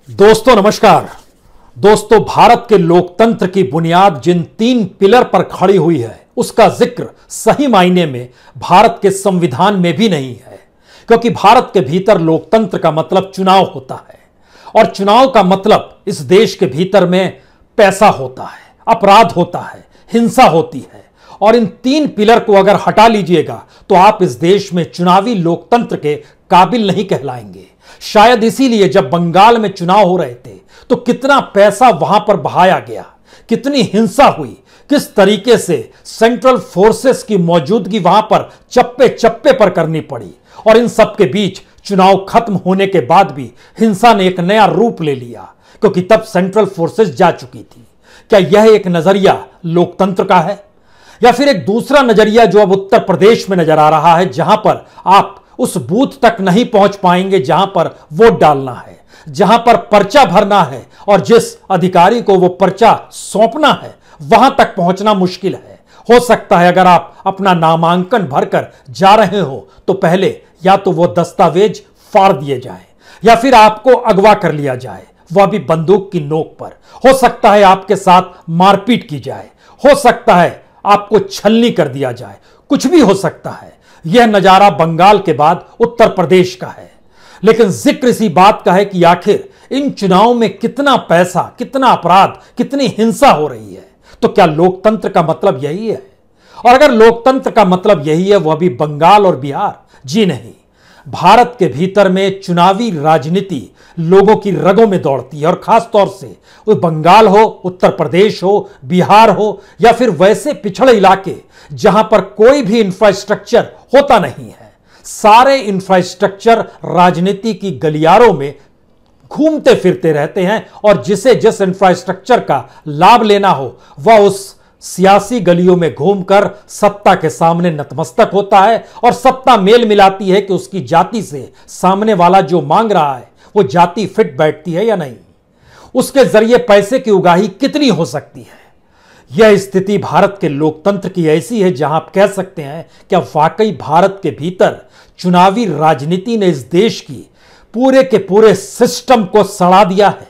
दोस्तों नमस्कार। दोस्तों, भारत के लोकतंत्र की बुनियाद जिन 3 पिलर पर खड़ी हुई है उसका जिक्र सही मायने में भारत के संविधान में भी नहीं है, क्योंकि भारत के भीतर लोकतंत्र का मतलब चुनाव होता है और चुनाव का मतलब इस देश के भीतर में पैसा होता है, अपराध होता है, हिंसा होती है। और इन 3 पिलर को अगर हटा लीजिएगा तो आप इस देश में चुनावी लोकतंत्र के काबिल नहीं कहलाएंगे। शायद इसीलिए जब बंगाल में चुनाव हो रहे थे तो कितना पैसा वहां पर बहाया गया, कितनी हिंसा हुई, किस तरीके से सेंट्रल फोर्सेस की मौजूदगी वहां पर चप्पे चप्पे पर करनी पड़ी। और इन सब के बीच चुनाव खत्म होने के बाद भी हिंसा ने एक नया रूप ले लिया, क्योंकि तब सेंट्रल फोर्सेस जा चुकी थी। क्या यह एक नजरिया लोकतंत्र का है, या फिर एक दूसरा नजरिया जो अब उत्तर प्रदेश में नजर आ रहा है, जहां पर आप उस बूथ तक नहीं पहुंच पाएंगे जहां पर वोट डालना है, जहां पर पर्चा भरना है और जिस अधिकारी को वो पर्चा सौंपना है वहां तक पहुंचना मुश्किल है। हो सकता है अगर आप अपना नामांकन भरकर जा रहे हो तो पहले या तो वो दस्तावेज फाड़ दिए जाए या फिर आपको अगवा कर लिया जाए, वह भी बंदूक की नोक पर। हो सकता है आपके साथ मारपीट की जाए, हो सकता है आपको छलनी कर दिया जाए, कुछ भी हो सकता है। यह नजारा बंगाल के बाद उत्तर प्रदेश का है। लेकिन जिक्र इसी बात का है कि आखिर इन चुनावों में कितना पैसा, कितना अपराध, कितनी हिंसा हो रही है। तो क्या लोकतंत्र का मतलब यही है? और अगर लोकतंत्र का मतलब यही है, वह भी बंगाल और बिहार? जी नहीं। भारत के भीतर में चुनावी राजनीति लोगों की रगों में दौड़ती है, और खास तौर से वो बंगाल हो, उत्तर प्रदेश हो, बिहार हो, या फिर वैसे पिछड़े इलाके जहां पर कोई भी इंफ्रास्ट्रक्चर होता नहीं है। सारे इंफ्रास्ट्रक्चर राजनीति की गलियारों में घूमते फिरते रहते हैं, और जिसे जिस इंफ्रास्ट्रक्चर का लाभ लेना हो वह उस सियासी गलियों में घूमकर सत्ता के सामने नतमस्तक होता है, और सत्ता मेल मिलाती है कि उसकी जाति से सामने वाला जो मांग रहा है वो जाति फिट बैठती है या नहीं, उसके जरिए पैसे की उगाही कितनी हो सकती है। यह स्थिति भारत के लोकतंत्र की ऐसी है जहां आप कह सकते हैं क्या वाकई भारत के भीतर चुनावी राजनीति ने इस देश की पूरे के पूरे सिस्टम को सड़ा दिया है।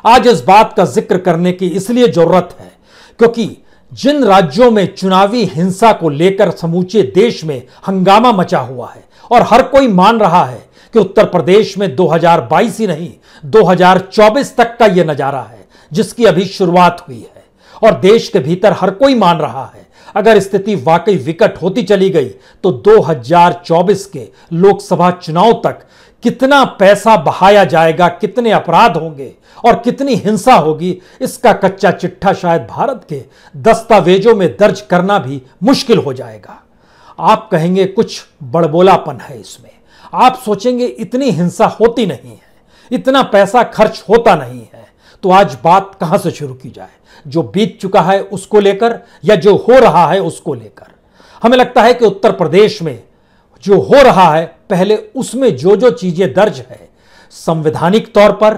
आज इस बात का जिक्र करने की इसलिए जरूरत है क्योंकि जिन राज्यों में चुनावी हिंसा को लेकर समूचे देश में हंगामा मचा हुआ है और हर कोई मान रहा है कि उत्तर प्रदेश में 2022 ही नहीं 2024 तक का यह नजारा है जिसकी अभी शुरुआत हुई है, और देश के भीतर हर कोई मान रहा है अगर स्थिति वाकई विकट होती चली गई तो 2024 के लोकसभा चुनाव तक कितना पैसा बहाया जाएगा, कितने अपराध होंगे और कितनी हिंसा होगी, इसका कच्चा चिट्ठा शायद भारत के दस्तावेजों में दर्ज करना भी मुश्किल हो जाएगा। आप कहेंगे कुछ बड़बोलापन है इसमें, आप सोचेंगे इतनी हिंसा होती नहीं है, इतना पैसा खर्च होता नहीं है। तो आज बात कहां से शुरू की जाए, जो बीत चुका है उसको लेकर या जो हो रहा है उसको लेकर? हमें लगता है कि उत्तर प्रदेश में जो हो रहा है पहले उसमें जो जो चीजें दर्ज है संवैधानिक तौर पर,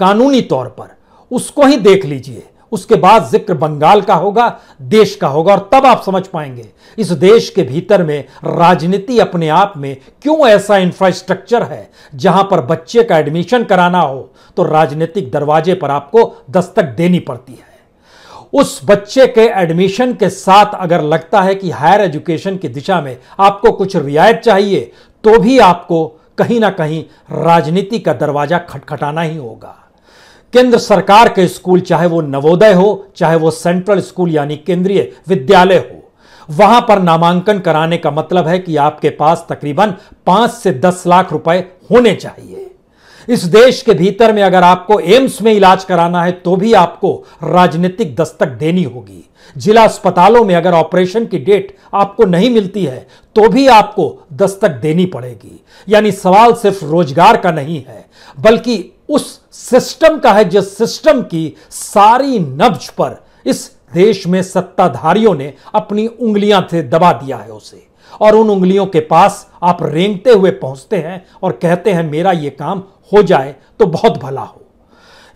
कानूनी तौर पर, उसको ही देख लीजिए। उसके बाद जिक्र बंगाल का होगा, देश का होगा, और तब आप समझ पाएंगे इस देश के भीतर में राजनीति अपने आप में क्यों ऐसा इंफ्रास्ट्रक्चर है जहां पर बच्चे का एडमिशन कराना हो तो राजनीतिक दरवाजे पर आपको दस्तक देनी पड़ती है। उस बच्चे के एडमिशन के साथ अगर लगता है कि हायर एजुकेशन की दिशा में आपको कुछ रियायत चाहिए तो भी आपको कहीं ना कहीं राजनीति का दरवाजा खटखटाना ही होगा। केंद्र सरकार के स्कूल, चाहे वो नवोदय हो, चाहे वो सेंट्रल स्कूल यानी केंद्रीय विद्यालय हो, वहां पर नामांकन कराने का मतलब है कि आपके पास तकरीबन 5 से 10 लाख रुपए होने चाहिए। इस देश के भीतर में अगर आपको एम्स में इलाज कराना है तो भी आपको राजनीतिक दस्तक देनी होगी। जिला अस्पतालों में अगर ऑपरेशन की डेट आपको नहीं मिलती है तो भी आपको दस्तक देनी पड़ेगी। यानी सवाल सिर्फ रोजगार का नहीं है बल्कि उस सिस्टम का है जिस सिस्टम की सारी नब्ज पर इस देश में सत्ताधारियों ने अपनी उंगलियां से दबा दिया है उसे, और उन उंगलियों के पास आप रेंगते हुए पहुंचते हैं और कहते हैं मेरा यह काम हो जाए तो बहुत भला हो।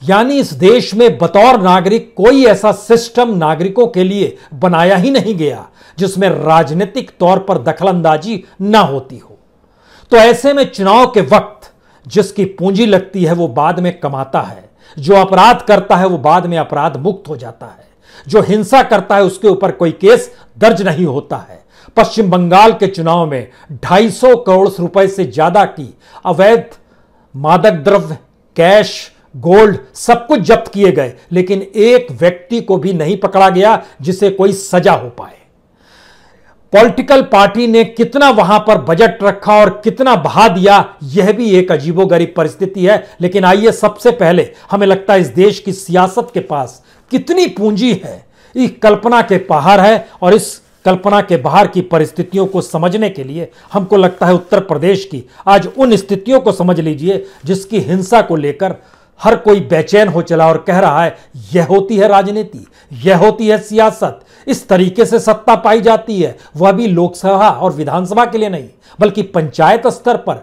यानी इस देश में बतौर नागरिक कोई ऐसा सिस्टम नागरिकों के लिए बनाया ही नहीं गया जिसमें राजनीतिक तौर पर दखलंदाजी ना होती हो। तो ऐसे में चुनाव के वक्त जिसकी पूंजी लगती है वो बाद में कमाता है, जो अपराध करता है वो बाद में अपराध मुक्त हो जाता है, जो हिंसा करता है उसके ऊपर कोई केस दर्ज नहीं होता है। पश्चिम बंगाल के चुनाव में 250 करोड़ रुपए से ज्यादा की अवैध मादक द्रव्य, कैश, गोल्ड सब कुछ जब्त किए गए, लेकिन एक व्यक्ति को भी नहीं पकड़ा गया जिसे कोई सजा हो पाए। पॉलिटिकल पार्टी ने कितना वहां पर बजट रखा और कितना बहा दिया, यह भी एक अजीबोगरीब परिस्थिति है। लेकिन आइए सबसे पहले, हमें लगता है इस देश की सियासत के पास कितनी पूंजी है, इस कल्पना के बाहर है। और इस कल्पना के बाहर की परिस्थितियों को समझने के लिए हमको लगता है उत्तर प्रदेश की आज उन स्थितियों को समझ लीजिए जिसकी हिंसा को लेकर हर कोई बेचैन हो चला और कह रहा है यह होती है राजनीति, यह होती है सियासत, इस तरीके से सत्ता पाई जाती है, वह भी लोकसभा और विधानसभा के लिए नहीं बल्कि पंचायत स्तर पर,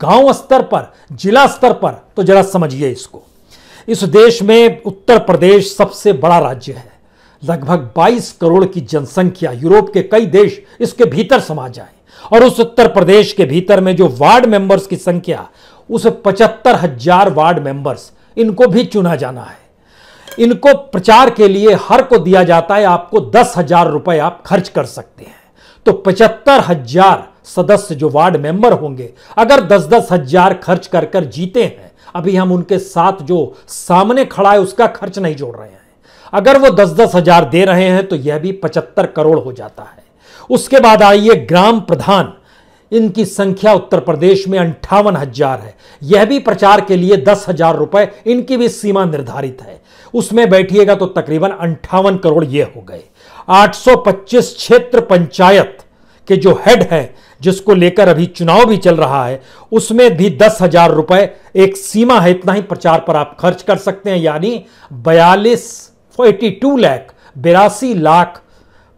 गांव स्तर पर, जिला स्तर पर। तो जरा समझिए इसको। इस देश में उत्तर प्रदेश सबसे बड़ा राज्य है, लगभग 22 करोड़ की जनसंख्या, यूरोप के कई देश इसके भीतर समा जाए। और उस उत्तर प्रदेश के भीतर में जो वार्ड मेंबर्स की संख्या, उस 75,000 वार्ड मेंबर्स, इनको भी चुना जाना है। इनको प्रचार के लिए हर को दिया जाता है आपको 10,000 रुपए आप खर्च कर सकते हैं। तो 75,000 सदस्य जो वार्ड मेंबर होंगे, अगर 10-10 हजार खर्च कर कर जीते हैं, अभी हम उनके साथ जो सामने खड़ा है उसका खर्च नहीं जोड़ रहे हैं, अगर वो 10-10 हजार दे रहे हैं तो यह भी 75 करोड़ हो जाता है। उसके बाद आइए ग्राम प्रधान, इनकी संख्या उत्तर प्रदेश में 58,000 है। यह भी प्रचार के लिए 10,000 रुपए, इनकी भी सीमा निर्धारित है। उसमें बैठिएगा तो तकरीबन 58 करोड़ ये हो गए। 825 क्षेत्र पंचायत के जो हेड है, जिसको लेकर अभी चुनाव भी चल रहा है, उसमें भी 10,000 रुपए एक सीमा है, इतना ही प्रचार पर आप खर्च कर सकते हैं। यानी 82 लाख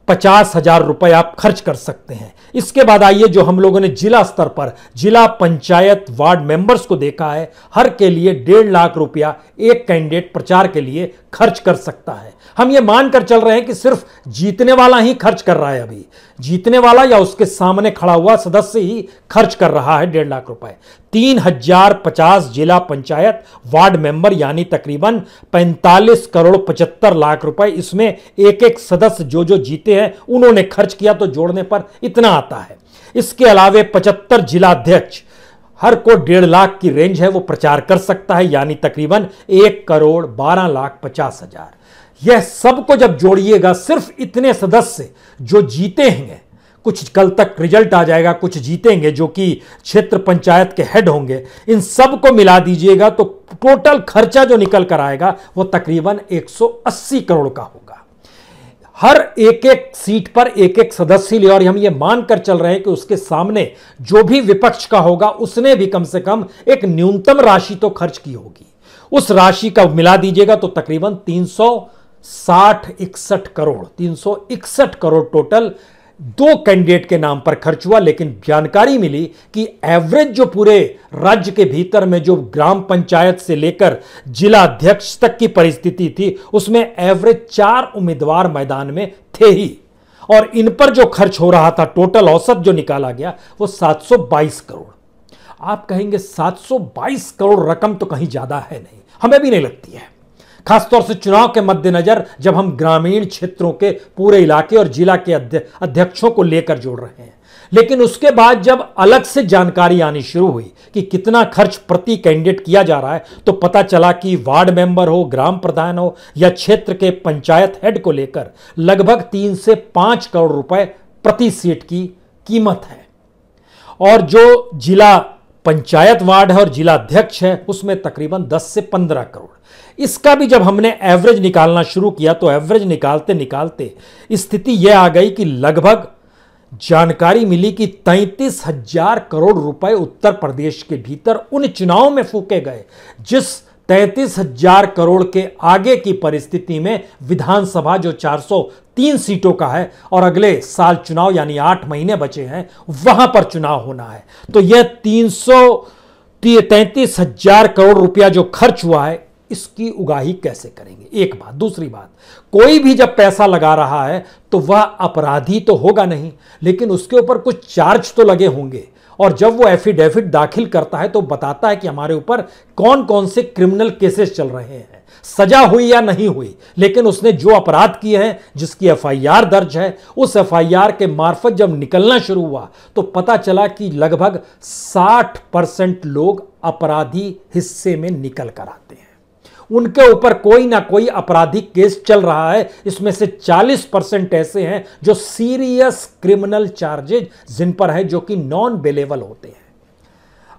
50,000 रुपए आप खर्च कर सकते हैं। इसके बाद आइए जो हम लोगों ने जिला स्तर पर जिला पंचायत वार्ड मेंबर्स को देखा है, हर के लिए 1.5 लाख रुपया एक कैंडिडेट प्रचार के लिए खर्च कर सकता है। हम ये मानकर चल रहे हैं कि सिर्फ जीतने वाला ही खर्च कर रहा है, अभी जीतने वाला या उसके सामने खड़ा हुआ सदस्य ही खर्च कर रहा है 1.5 लाख रुपए। 3,050 जिला पंचायत वार्ड मेंबर, यानी तकरीबन 45 करोड़ 75 लाख रुपए, इसमें एक एक सदस्य जो जो जीते हैं उन्होंने खर्च किया, तो जोड़ने पर इतना आता है। इसके अलावे 75 जिला अध्यक्ष, हर को 1.5 लाख की रेंज है, वो प्रचार कर सकता है, यानी तकरीबन 1 करोड़ 12 लाख 50 हजार। यह सबको जब जोड़िएगा, सिर्फ इतने सदस्य जो जीते हैं, कुछ कल तक रिजल्ट आ जाएगा, कुछ जीतेंगे जो कि क्षेत्र पंचायत के हेड होंगे, इन सबको मिला दीजिएगा तो टोटल खर्चा जो निकल कर आएगा वो तकरीबन 180 करोड़ का होगा। हर एक एक सीट पर एक एक सदस्य लिए, और हम ये मानकर चल रहे हैं कि उसके सामने जो भी विपक्ष का होगा उसने भी कम से कम एक न्यूनतम राशि तो खर्च की होगी। उस राशि का मिला दीजिएगा तो तकरीबन 361 करोड़ टोटल 2 कैंडिडेट के नाम पर खर्च हुआ। लेकिन जानकारी मिली कि एवरेज जो पूरे राज्य के भीतर में जो ग्राम पंचायत से लेकर जिला अध्यक्ष तक की परिस्थिति थी, उसमें एवरेज 4 उम्मीदवार मैदान में थे ही, और इन पर जो खर्च हो रहा था, टोटल औसत जो निकाला गया वो 722 करोड़। आप कहेंगे 722 करोड़ रकम तो कहीं ज्यादा है नहीं, हमें भी नहीं लगती है, खासतौर से चुनाव के मद्देनजर जब हम ग्रामीण क्षेत्रों के पूरे इलाके और जिला के अध्यक्षों को लेकर जोड़ रहे हैं। लेकिन उसके बाद जब अलग से जानकारी आनी शुरू हुई कि कितना खर्च प्रति कैंडिडेट किया जा रहा है, तो पता चला कि वार्ड मेंबर हो, ग्राम प्रधान हो या क्षेत्र के पंचायत हेड को लेकर लगभग 3 से 5 करोड़ रुपए प्रति सीट की कीमत है। और जो जिला पंचायत वार्ड है और जिला अध्यक्ष है, उसमें तकरीबन 10 से 15 करोड़। इसका भी जब हमने एवरेज निकालना शुरू किया तो एवरेज निकालते निकालते स्थिति यह आ गई कि लगभग जानकारी मिली कि 33,000 करोड़ रुपए उत्तर प्रदेश के भीतर उन चुनावों में फूके गए, जिस 33,000 करोड़ के आगे की परिस्थिति में विधानसभा जो 403 सीटों का है और अगले साल चुनाव यानी 8 महीने बचे हैं, वहां पर चुनाव होना है। तो यह 33,000 करोड़ रुपया जो खर्च हुआ है, इसकी उगाही कैसे करेंगे? एक बात। दूसरी बात, कोई भी जब पैसा लगा रहा है तो वह अपराधी तो होगा नहीं, लेकिन उसके ऊपर कुछ चार्ज तो लगे होंगे, और जब वो एफिडेविट दाखिल करता है तो बताता है कि हमारे ऊपर कौन कौन से क्रिमिनल केसेस चल रहे हैं, सजा हुई या नहीं हुई, लेकिन उसने जो अपराध किए हैं, जिसकी एफआईआर दर्ज है, उस एफआईआर के मार्फत जब निकलना शुरू हुआ तो पता चला कि लगभग 60% लोग अपराधी हिस्से में निकल कर आते हैं। उनके ऊपर कोई ना कोई आपराधिक केस चल रहा है। इसमें से 40% ऐसे हैं जो सीरियस क्रिमिनल चार्जेज जिन पर है, जो कि नॉन बेलेबल होते हैं।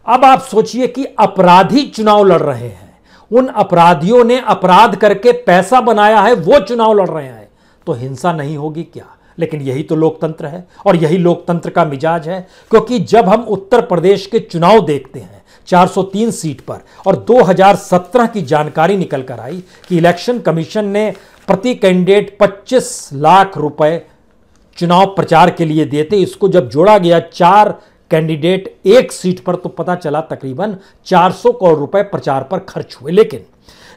अब आप सोचिए कि अपराधी चुनाव लड़ रहे हैं, उन अपराधियों ने अपराध करके पैसा बनाया है, वो चुनाव लड़ रहे हैं, तो हिंसा नहीं होगी क्या? लेकिन यही तो लोकतंत्र है और यही लोकतंत्र का मिजाज है। क्योंकि जब हम उत्तर प्रदेश के चुनाव देखते हैं 403 सीट पर, और 2017 की जानकारी निकल कर आई कि इलेक्शन कमीशन ने प्रति कैंडिडेट 25 लाख रुपए चुनाव प्रचार के लिए देते, इसको जब जोड़ा गया 4 कैंडिडेट एक सीट पर, तो पता चला तकरीबन 400 करोड़ रुपए प्रचार पर खर्च हुए। लेकिन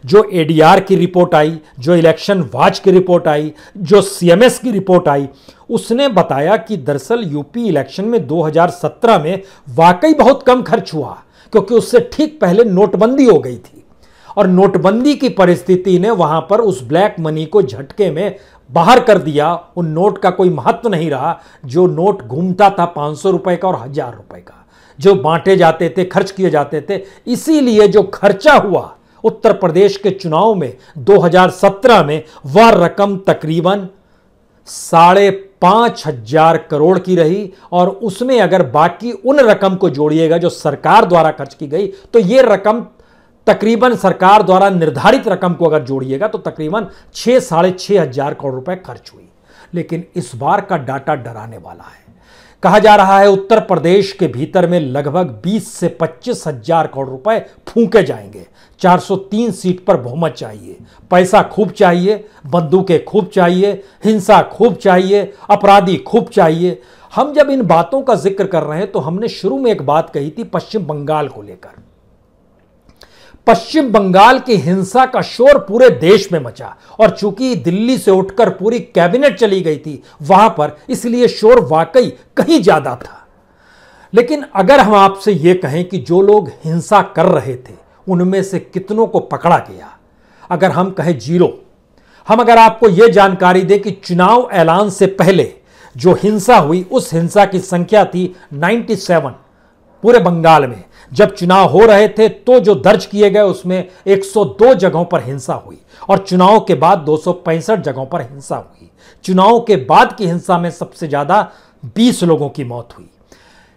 जो एडीआर की रिपोर्ट आई, जो इलेक्शन वॉच की रिपोर्ट आई, जो सीएमएस की रिपोर्ट आई, उसने बताया कि दरअसल यूपी इलेक्शन में 2017 में वाकई बहुत कम खर्च हुआ, क्योंकि उससे ठीक पहले नोटबंदी हो गई थी और नोटबंदी की परिस्थिति ने वहां पर उस ब्लैक मनी को झटके में बाहर कर दिया। उन नोट का कोई महत्व नहीं रहा। जो नोट घूमता था 500 रुपए का और 1000 रुपए का, जो बांटे जाते थे, खर्च किए जाते थे, इसीलिए जो खर्चा हुआ उत्तर प्रदेश के चुनाव में 2017 में, वह रकम तकरीबन 5,500 करोड़ की रही। और उसमें अगर बाकी उन रकम को जोड़िएगा जो सरकार द्वारा खर्च की गई, तो यह रकम तकरीबन सरकार द्वारा निर्धारित रकम को अगर जोड़िएगा तो तकरीबन 6,500 करोड़ रुपए खर्च हुई। लेकिन इस बार का डाटा डराने वाला है। कहा जा रहा है उत्तर प्रदेश के भीतर में लगभग 20 से 25,000 करोड़ रुपए फूंके जाएंगे। 403 सीट पर बहुमत चाहिए, पैसा खूब चाहिए, बंदूकें खूब चाहिए, हिंसा खूब चाहिए, अपराधी खूब चाहिए। हम जब इन बातों का जिक्र कर रहे हैं तो हमने शुरू में एक बात कही थी पश्चिम बंगाल को लेकर। पश्चिम बंगाल की हिंसा का शोर पूरे देश में मचा और चूंकि दिल्ली से उठकर पूरी कैबिनेट चली गई थी वहां पर, इसलिए शोर वाकई कहीं ज्यादा था। लेकिन अगर हम आपसे यह कहें कि जो लोग हिंसा कर रहे थे उनमें से कितनों को पकड़ा गया, अगर हम कहें 0, हम अगर आपको यह जानकारी दें कि चुनाव ऐलान से पहले जो हिंसा हुई उस हिंसा की संख्या थी 97 पूरे बंगाल में। जब चुनाव हो रहे थे तो जो दर्ज किए गए उसमें 102 जगहों पर हिंसा हुई और चुनाव के बाद 265 जगहों पर हिंसा हुई। चुनाव के बाद की हिंसा में सबसे ज्यादा 20 लोगों की मौत हुई।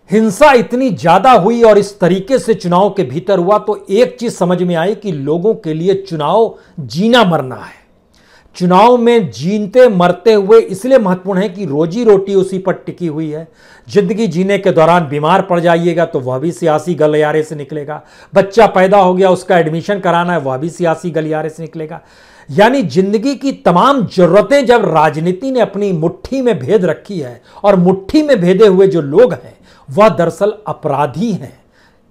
हिंसा इतनी ज्यादा हुई और इस तरीके से चुनाव के भीतर हुआ तो एक चीज समझ में आई कि लोगों के लिए चुनाव जीना मरना है। चुनाव में जीते मरते हुए इसलिए महत्वपूर्ण है कि रोजी रोटी उसी पर टिकी हुई है। जिंदगी जीने के दौरान बीमार पड़ जाइएगा तो वह भी सियासी गलियारे से निकलेगा। बच्चा पैदा हो गया, उसका एडमिशन कराना है, वह भी सियासी गलियारे से निकलेगा। यानी जिंदगी की तमाम जरूरतें जब राजनीति ने अपनी मुट्ठी में भेद रखी है और मुट्ठी में भेदे हुए जो लोग हैं वह दरअसल अपराधी हैं।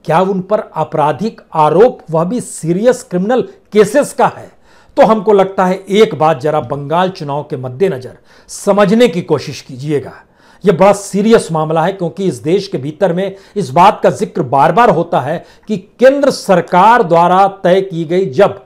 क्या उन पर आपराधिक आरोप, वह भी सीरियस क्रिमिनल केसेस का है? तो हमको लगता है एक बात जरा बंगाल चुनाव के मद्देनजर समझने की कोशिश कीजिएगा। यह बड़ा सीरियस मामला है क्योंकि इस देश के भीतर में इस बात का जिक्र बार बार होता है कि केंद्र सरकार द्वारा तय की गई जब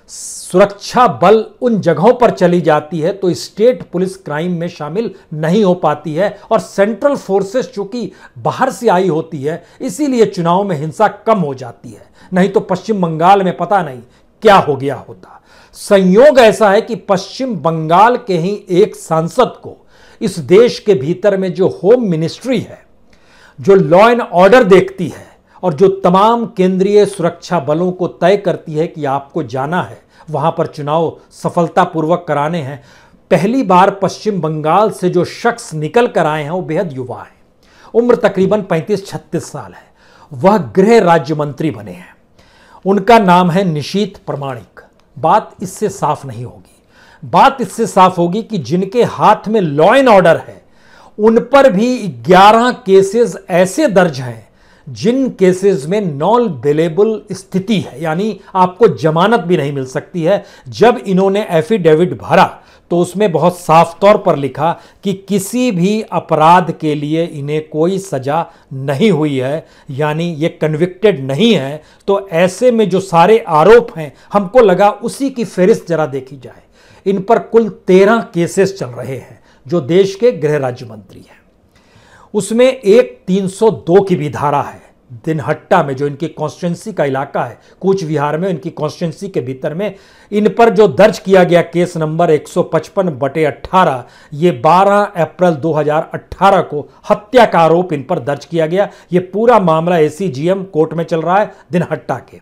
सुरक्षा बल उन जगहों पर चली जाती है तो स्टेट पुलिस क्राइम में शामिल नहीं हो पाती है और सेंट्रल फोर्सेस चूंकि बाहर से आई होती है इसीलिए चुनाव में हिंसा कम हो जाती है। नहीं तो पश्चिम बंगाल में पता नहीं क्या हो गया होता। संयोग ऐसा है कि पश्चिम बंगाल के ही एक सांसद को इस देश के भीतर में जो होम मिनिस्ट्री है, जो लॉ एंड ऑर्डर देखती है और जो तमाम केंद्रीय सुरक्षा बलों को तय करती है कि आपको जाना है वहां पर चुनाव सफलतापूर्वक कराने हैं, पहली बार पश्चिम बंगाल से जो शख्स निकल कर आए हैं वो बेहद युवा है, उम्र तकरीबन 35-36 साल है। वह गृह राज्य मंत्री बने हैं। उनका नाम है निशीथ प्रमाणिक। बात इससे साफ नहीं होगी। बात इससे साफ होगी कि जिनके हाथ में लॉ एंड ऑर्डर है उन पर भी 11 केसेस ऐसे दर्ज हैं जिन केसेस में नॉन बेलेबल स्थिति है, यानी आपको जमानत भी नहीं मिल सकती है। जब इन्होंने एफिडेविट भरा तो उसमें बहुत साफ तौर पर लिखा कि किसी भी अपराध के लिए इन्हें कोई सजा नहीं हुई है, यानी ये कन्विक्टेड नहीं है। तो ऐसे में जो सारे आरोप हैं, हमको लगा उसी की फेहरिस्त जरा देखी जाए। इन पर कुल 13 केसेस चल रहे हैं जो देश के गृह राज्य मंत्री हैं। उसमें एक 302 की भी धारा है। दिनहट्टा में जो इनकी कॉन्स्टिट्यूंसी का इलाका है, कूच विहार में, इनकी कॉन्स्टिट्यूंसी के भीतर में इन पर जो दर्ज किया गया केस नंबर 155/18, ये 12 अप्रैल 2018 को हत्या का आरोप इन पर दर्ज किया गया। ये पूरा मामला ACGM कोर्ट में चल रहा है दिनहट्टा के।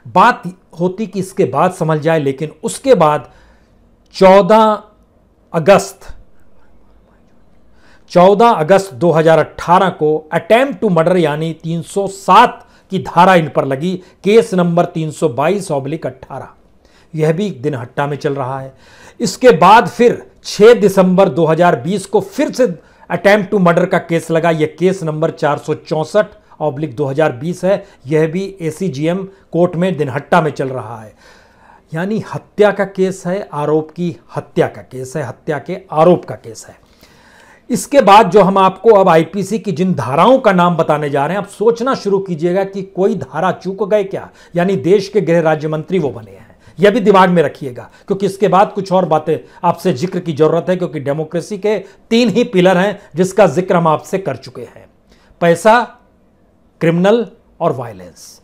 बात होती कि इसके बाद समझ जाए, लेकिन उसके बाद 14 अगस्त 2018 को अटेम्प्ट टू मर्डर यानी 307 की धारा इन पर लगी, केस नंबर 322/18। यह भी दिनहट्टा में चल रहा है। इसके बाद फिर 6 दिसंबर 2020 को फिर से अटेम्प्ट टू मर्डर का केस लगा। यह केस नंबर 464/2020 है। यह भी ACGM कोर्ट में दिनहट्टा में चल रहा है। यानी हत्या का केस है, आरोप की हत्या का केस है, हत्या के आरोप का केस है। इसके बाद जो हम आपको अब IPC की जिन धाराओं का नाम बताने जा रहे हैं, आप सोचना शुरू कीजिएगा कि कोई धारा चूक गए क्या, यानी देश के गृह राज्य मंत्री वो बने हैं। यह भी दिमाग में रखिएगा, क्योंकि इसके बाद कुछ और बातें आपसे जिक्र की जरूरत है, क्योंकि डेमोक्रेसी के 3 ही पिलर हैं जिसका जिक्र हम आपसे कर चुके हैं: पैसा, क्रिमिनल और वायलेंस।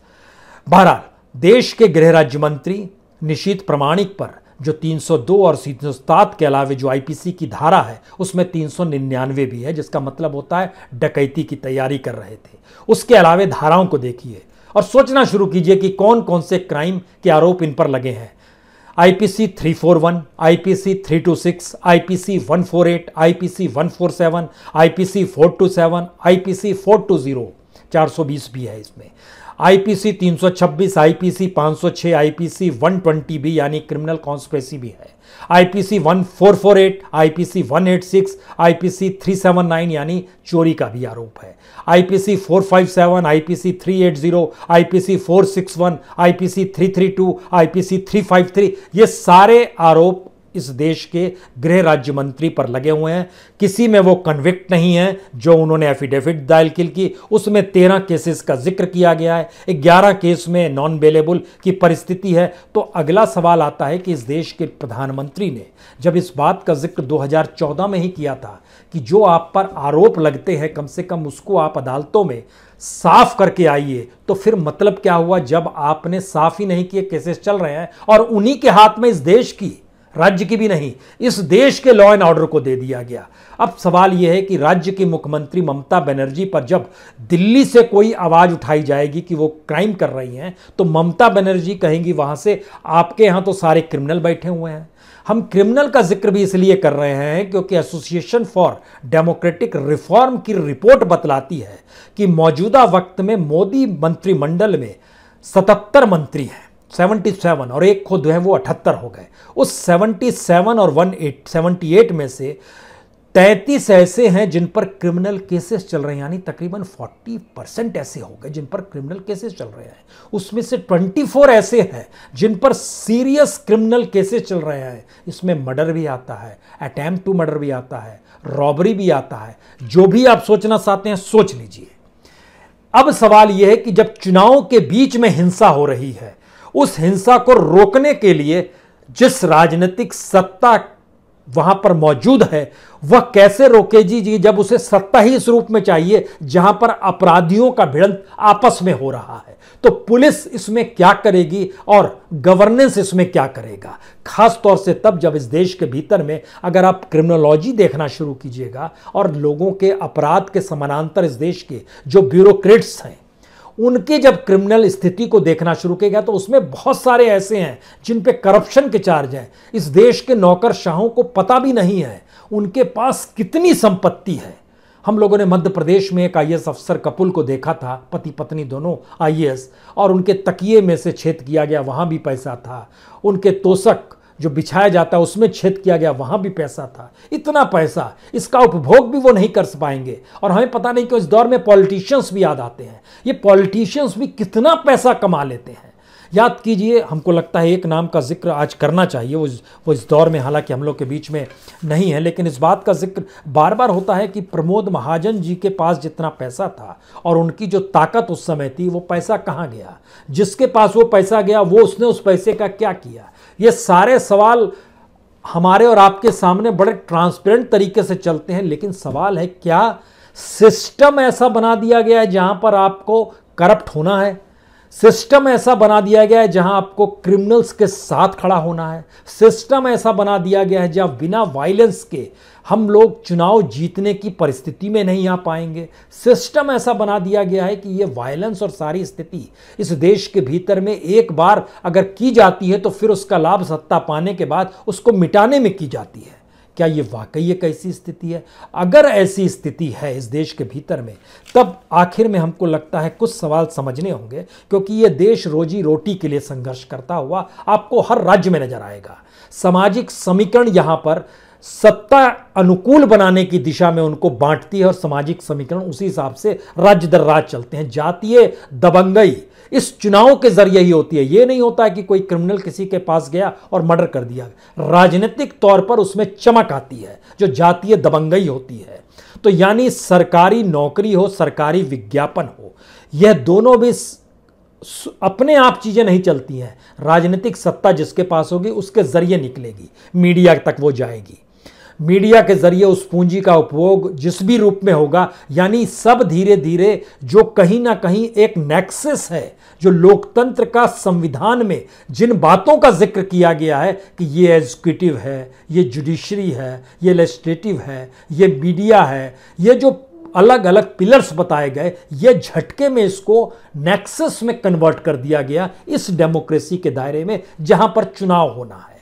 बहरहाल, देश के गृह राज्य मंत्री निशीथ प्रामाणिक पर जो 302 और 307 के अलावे जो IPC की धारा है उसमें 399 भी है, जिसका मतलब होता है डकैती की तैयारी कर रहे थे। उसके अलावे धाराओं को देखिए और सोचना शुरू कीजिए कि कौन कौन से क्राइम के आरोप इन पर लगे हैं। IPC 341, IPC 326, IPC 148, IPC 147, IPC 427, IPC 420, 420 भी है इसमें। IPC 326, IPC 506, IPC 120 भी यानी क्रिमिनल कॉन्स्पिरेसी भी है। IPC 1448, IPC 186, IPC 379 यानी चोरी का भी आरोप है। IPC 457, IPC 380, IPC 461, IPC 332, IPC 353, ये सारे आरोप इस देश के गृह राज्य मंत्री पर लगे हुए हैं। किसी में वो कन्विक्ट नहीं है। जो उन्होंने एफिडेविट दायर की उसमें 13 केसेस का जिक्र किया गया है, 11 केस में नॉन बेलेबल की परिस्थिति है। तो अगला सवाल आता है कि इस देश के प्रधानमंत्री ने जब इस बात का जिक्र 2014 में ही किया था कि जो आप पर आरोप लगते हैं कम से कम उसको आप अदालतों में साफ करके आइए, तो फिर मतलब क्या हुआ जब आपने साफ ही नहीं किए, केसेस चल रहे हैं और उन्हीं के हाथ में इस देश की, राज्य की भी नहीं, इस देश के लॉ एंड ऑर्डर को दे दिया गया। अब सवाल यह है कि राज्य की मुख्यमंत्री ममता बनर्जी पर जब दिल्ली से कोई आवाज उठाई जाएगी कि वो क्राइम कर रही हैं, तो ममता बनर्जी कहेंगी वहां से आपके यहां तो सारे क्रिमिनल बैठे हुए हैं। हम क्रिमिनल का जिक्र भी इसलिए कर रहे हैं क्योंकि एसोसिएशन फॉर डेमोक्रेटिक रिफॉर्म की रिपोर्ट बतलाती है कि मौजूदा वक्त में मोदी मंत्रिमंडल में 77 मंत्री हैं, 77, और एक खुद है वो 78 हो गए। उस 77 और 78 में से 33 ऐसे हैं जिन पर क्रिमिनल केसेस चल रहे हैं, यानी तकरीबन 40% ऐसे हो गए जिन पर क्रिमिनल केसेस चल रहे हैं। उसमें से 24 ऐसे हैं जिन पर सीरियस क्रिमिनल केसेस चल रहे हैं। इसमें मर्डर भी आता है, अटेम्प्ट टू मर्डर भी आता है, रॉबरी भी आता है। जो भी आप सोचना चाहते हैं सोच लीजिए। अब सवाल यह है कि जब चुनाव के बीच में हिंसा हो रही है, उस हिंसा को रोकने के लिए जिस राजनीतिक सत्ता वहां पर मौजूद है वह कैसे रोकेगी जी, जब उसे सत्ता ही इस रूप में चाहिए जहां पर अपराधियों का भिड़ंत आपस में हो रहा है। तो पुलिस इसमें क्या करेगी और गवर्नेंस इसमें क्या करेगा, खास तौर से तब जब इस देश के भीतर में अगर आप क्रिमिनोलॉजी देखना शुरू कीजिएगा और लोगों के अपराध के समानांतर इस देश के जो ब्यूरोक्रेट्स हैं उनके जब क्रिमिनल स्थिति को देखना शुरू किया तो उसमें बहुत सारे ऐसे हैं जिन पे करप्शन के चार्ज हैं। इस देश के नौकरशाहों को पता भी नहीं है उनके पास कितनी संपत्ति है। हम लोगों ने मध्य प्रदेश में एक IAS अफसर कपुल को देखा था, पति पत्नी दोनों IAS, और उनके तकिए में से छेद किया गया, वहां भी पैसा था। उनके तोशक जो बिछाया जाता है उसमें छेद किया गया, वहां भी पैसा था। इतना पैसा, इसका उपभोग भी वो नहीं कर पाएंगे। और हमें पता नहीं कि इस दौर में पॉलिटिशियंस भी याद आते हैं। ये पॉलिटिशियंस भी कितना पैसा कमा लेते हैं। याद कीजिए, हमको लगता है एक नाम का जिक्र आज करना चाहिए, वो इस दौर में हालांकि हम लोग के बीच में नहीं है, लेकिन इस बात का जिक्र बार बार होता है कि प्रमोद महाजन जी के पास जितना पैसा था और उनकी जो ताकत उस समय थी, वो पैसा कहाँ गया, जिसके पास वो पैसा गया वो उसने उस पैसे का क्या किया। ये सारे सवाल हमारे और आपके सामने बड़े ट्रांसपेरेंट तरीके से चलते हैं, लेकिन सवाल है क्या सिस्टम ऐसा बना दिया गया है जहां पर आपको करप्ट होना है, सिस्टम ऐसा बना दिया गया है जहां आपको क्रिमिनल्स के साथ खड़ा होना है, सिस्टम ऐसा बना दिया गया है जहां बिना वायलेंस के हम लोग चुनाव जीतने की परिस्थिति में नहीं आ पाएंगे, सिस्टम ऐसा बना दिया गया है कि ये वायलेंस और सारी स्थिति इस देश के भीतर में एक बार अगर की जाती है तो फिर उसका लाभ सत्ता पाने के बाद उसको मिटाने में की जाती है। क्या ये वाकई एक ऐसी स्थिति है? अगर ऐसी स्थिति है इस देश के भीतर में, तब आखिर में हमको लगता है कुछ सवाल समझने होंगे, क्योंकि ये देश रोजी रोटी के लिए संघर्ष करता हुआ आपको हर राज्य में नजर आएगा। सामाजिक समीकरण यहां पर सत्ता अनुकूल बनाने की दिशा में उनको बांटती है और सामाजिक समीकरण उसी हिसाब से राज्य दर राज्य चलते हैं। जातीय दबंगई इस चुनाव के जरिए ही होती है। यह नहीं होता है कि कोई क्रिमिनल किसी के पास गया और मर्डर कर दिया, राजनीतिक तौर पर उसमें चमक आती है जो जातीय दबंगई होती है। तो यानी सरकारी नौकरी हो, सरकारी विज्ञापन हो, यह दोनों भी अपने आप चीजें नहीं चलती हैं। राजनीतिक सत्ता जिसके पास होगी उसके जरिए निकलेगी, मीडिया तक वो जाएगी, मीडिया के जरिए उस पूंजी का उपभोग जिस भी रूप में होगा, यानी सब धीरे धीरे जो कहीं ना कहीं एक नेक्सस है जो लोकतंत्र का संविधान में जिन बातों का जिक्र किया गया है कि ये एग्जीक्यूटिव है, ये जुडिशरी है, ये लेजिस्लेटिव है, ये मीडिया है, ये जो अलग अलग पिलर्स बताए गए, ये झटके में इसको नेक्सस में कन्वर्ट कर दिया गया इस डेमोक्रेसी के दायरे में जहां पर चुनाव होना है।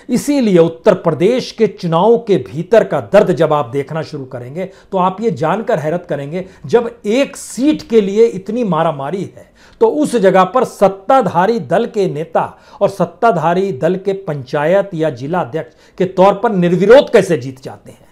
इसीलिए उत्तर प्रदेश के चुनाव के भीतर का दर्द जब आप देखना शुरू करेंगे तो आप ये जानकर हैरत करेंगे, जब एक सीट के लिए इतनी मारामारी है तो उस जगह पर सत्ताधारी दल के नेता और सत्ताधारी दल के पंचायत या जिला अध्यक्ष के तौर पर निर्विरोध कैसे जीत जाते हैं।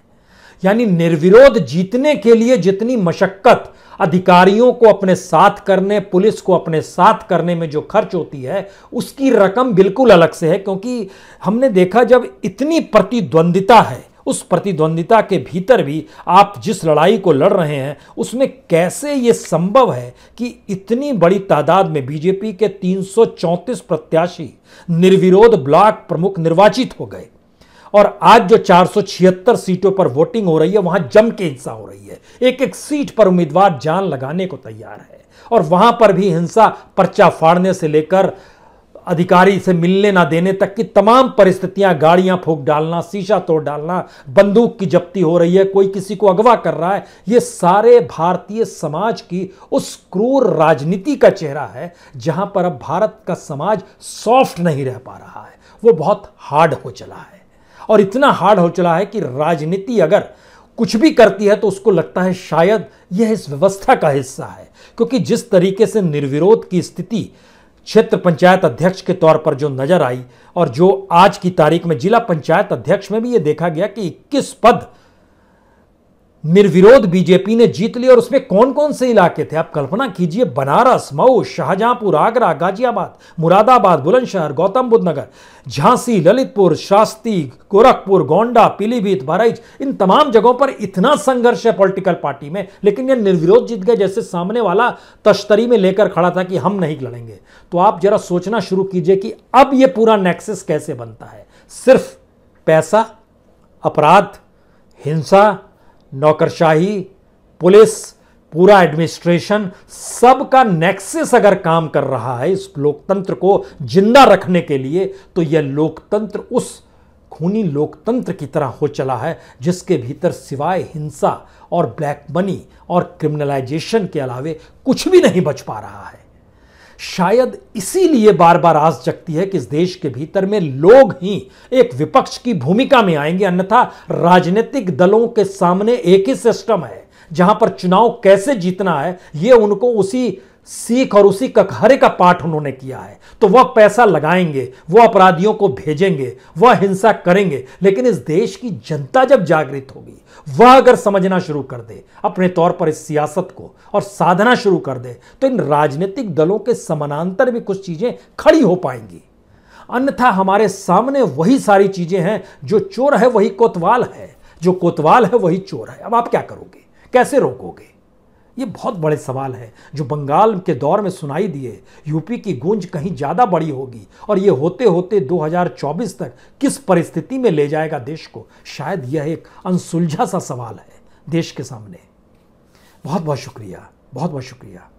यानी निर्विरोध जीतने के लिए जितनी मशक्कत अधिकारियों को अपने साथ करने, पुलिस को अपने साथ करने में जो खर्च होती है, उसकी रकम बिल्कुल अलग से है। क्योंकि हमने देखा जब इतनी प्रतिद्वंदिता है, उस प्रतिद्वंदिता के भीतर भी आप जिस लड़ाई को लड़ रहे हैं उसमें कैसे यह संभव है कि इतनी बड़ी तादाद में बीजेपी के 334 प्रत्याशी निर्विरोध ब्लॉक प्रमुख निर्वाचित हो गए और आज जो 476 सीटों पर वोटिंग हो रही है वहां जम के हिंसा हो रही है। एक एक सीट पर उम्मीदवार जान लगाने को तैयार है और वहां पर भी हिंसा, पर्चा फाड़ने से लेकर अधिकारी से मिलने ना देने तक की तमाम परिस्थितियां, गाड़ियां फूंक डालना, शीशा तोड़ डालना, बंदूक की जब्ती हो रही है, कोई किसी को अगवा कर रहा है। ये सारे भारतीय समाज की उस क्रूर राजनीति का चेहरा है जहां पर अब भारत का समाज सॉफ्ट नहीं रह पा रहा है, वो बहुत हार्ड हो चला है। और इतना हार्ड हो चला है कि राजनीति अगर कुछ भी करती है तो उसको लगता है शायद यह इस व्यवस्था का हिस्सा है। क्योंकि जिस तरीके से निर्विरोध की स्थिति क्षेत्र पंचायत अध्यक्ष के तौर पर जो नजर आई और जो आज की तारीख में जिला पंचायत अध्यक्ष में भी यह देखा गया कि 21 पद निर्विरोध बीजेपी ने जीत लिए। और उसमें कौन कौन से इलाके थे आप कल्पना कीजिए, बनारस, मऊ, शाहजहांपुर, आगरा, गाजियाबाद, मुरादाबाद, बुलंदशहर, गौतम बुद्ध नगर, झांसी, ललितपुर, शास्त्री, गोरखपुर, गोंडा, पीलीभीत, बहराइच, इन तमाम जगहों पर इतना संघर्ष है पॉलिटिकल पार्टी में, लेकिन ये निर्विरोध जीत गए। जैसे सामने वाला तश्तरी में लेकर खड़ा था कि हम नहीं लड़ेंगे। तो आप जरा सोचना शुरू कीजिए कि अब ये पूरा नेक्सस कैसे बनता है। सिर्फ पैसा, अपराध, हिंसा, नौकरशाही, पुलिस, पूरा एडमिनिस्ट्रेशन, सबका नेक्सस अगर काम कर रहा है इस लोकतंत्र को जिंदा रखने के लिए, तो यह लोकतंत्र उस खूनी लोकतंत्र की तरह हो चला है जिसके भीतर सिवाय हिंसा और ब्लैक मनी और क्रिमिनलाइजेशन के अलावे कुछ भी नहीं बच पा रहा है। शायद इसीलिए बार बार आस जगती है कि इस देश के भीतर में लोग ही एक विपक्ष की भूमिका में आएंगे, अन्यथा राजनीतिक दलों के सामने एक ही सिस्टम है जहां पर चुनाव कैसे जीतना है यह उनको उसी सीख और उसी कटघरे का पाठ उन्होंने किया है, तो वह पैसा लगाएंगे, वह अपराधियों को भेजेंगे, वह हिंसा करेंगे। लेकिन इस देश की जनता जब जागृत होगी, वह अगर समझना शुरू कर दे अपने तौर पर इस सियासत को और साधना शुरू कर दे, तो इन राजनीतिक दलों के समानांतर भी कुछ चीजें खड़ी हो पाएंगी। अन्यथा हमारे सामने वही सारी चीजें हैं, जो चोर है वही कोतवाल है, जो कोतवाल है वही चोर है। अब आप क्या करोगे, कैसे रोकोगे? ये बहुत बड़े सवाल है जो बंगाल के दौर में सुनाई दिए, यूपी की गूंज कहीं ज्यादा बड़ी होगी और ये होते होते 2024 तक किस परिस्थिति में ले जाएगा देश को, शायद यह एक अनसुलझा सा सवाल है देश के सामने। बहुत बहुत शुक्रिया, बहुत बहुत शुक्रिया।